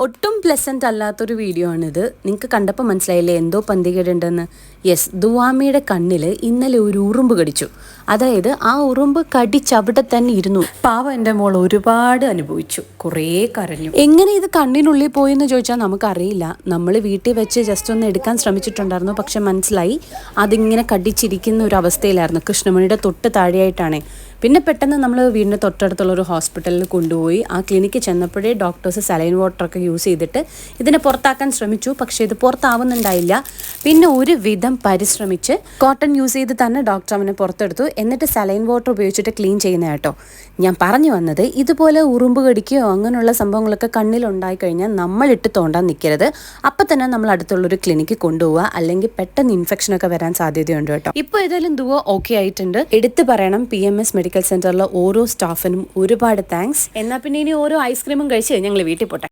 ഒട്ടും പ്ലസന്റ് അല്ലാത്തൊരു വീഡിയോ ആണിത്. നിങ്ങൾക്ക് കണ്ടപ്പോൾ മനസ്സിലായില്ലേ എന്തോ പന്തികേടുണ്ടെന്ന്. യെസ്, ദുവാമയുടെ കണ്ണിൽ ഇന്നലെ ഒരു ഉറുമ്പ് കടിച്ചു. അതായത് ആ ഉറുമ്പ് കടിച്ചവിടെ തന്നെ ഇരുന്നു. പാവം എൻ്റെ മോൾ ഒരുപാട് അനുഭവിച്ചു, കുറേ കരഞ്ഞു. എങ്ങനെ ഇത് കണ്ണിനുള്ളിൽ പോയെന്ന് ചോദിച്ചാൽ നമുക്കറിയില്ല. നമ്മൾ വീട്ടിൽ വെച്ച് ജസ്റ്റ് ഒന്ന് എടുക്കാൻ ശ്രമിച്ചിട്ടുണ്ടായിരുന്നു, പക്ഷെ മനസ്സിലായി അതിങ്ങനെ കടിച്ചിരിക്കുന്ന ഒരു അവസ്ഥയിലായിരുന്നു. കൃഷ്ണമണിയുടെ തൊട്ട് താഴെയായിട്ടാണ്. പിന്നെ പെട്ടെന്ന് നമ്മൾ വീടിൻ്റെ തൊട്ടടുത്തുള്ള ഒരു ഹോസ്പിറ്റലിൽ കൊണ്ടുപോയി. ആ ക്ലിനിക്ക് ചെന്നപ്പോഴേ ഡോക്ടേഴ്സ് സലൈൻ വാട്ടറൊക്കെ യൂസ് ചെയ്തിട്ട് ഇതിനെ പുറത്താക്കാൻ ശ്രമിച്ചു. പക്ഷേ ഇത് പുറത്താവുന്നുണ്ടായില്ല. പിന്നെ ഒരു വിധം പരിശ്രമിച്ച് കോട്ടൺ യൂസ് ചെയ്ത് തന്നെ ഡോക്ടർ അവനെ പുറത്തെടുത്തു. എന്നിട്ട് സലൈൻ വാട്ടർ ഉപയോഗിച്ചിട്ട് ക്ലീൻ ചെയ്യുന്ന കേട്ടോ. ഞാൻ പറഞ്ഞു വന്നത്, ഇതുപോലെ ഉറുമ്പ് കടിക്കുകയോ അങ്ങനെയുള്ള സംഭവങ്ങളൊക്കെ കണ്ണിലുണ്ടായി കഴിഞ്ഞാൽ നമ്മളിട്ട് തോണ്ടാൻ നിൽക്കരുത്. അപ്പം തന്നെ നമ്മൾ അടുത്തുള്ളൊരു ക്ലിനിക്കിൽ കൊണ്ടുപോവുക, അല്ലെങ്കിൽ പെട്ടെന്ന് ഇൻഫെക്ഷനൊക്കെ വരാൻ സാധ്യതയുണ്ട് കേട്ടോ. ഇപ്പോൾ ഏതായാലും ദുവ ഓക്കെ ആയിട്ടുണ്ട്. എടുത്തു പറയണം, PMS മെഡിക്കൽ സെന്ററിലെ ഓരോ സ്റ്റാഫിനും ഒരുപാട് താങ്ക്സ്. എന്നാൽ പിന്നെ ഇനി ഓരോ ഐസ്ക്രീമും കഴിച്ച് ഞങ്ങൾ വീട്ടിൽ പോട്ടെ.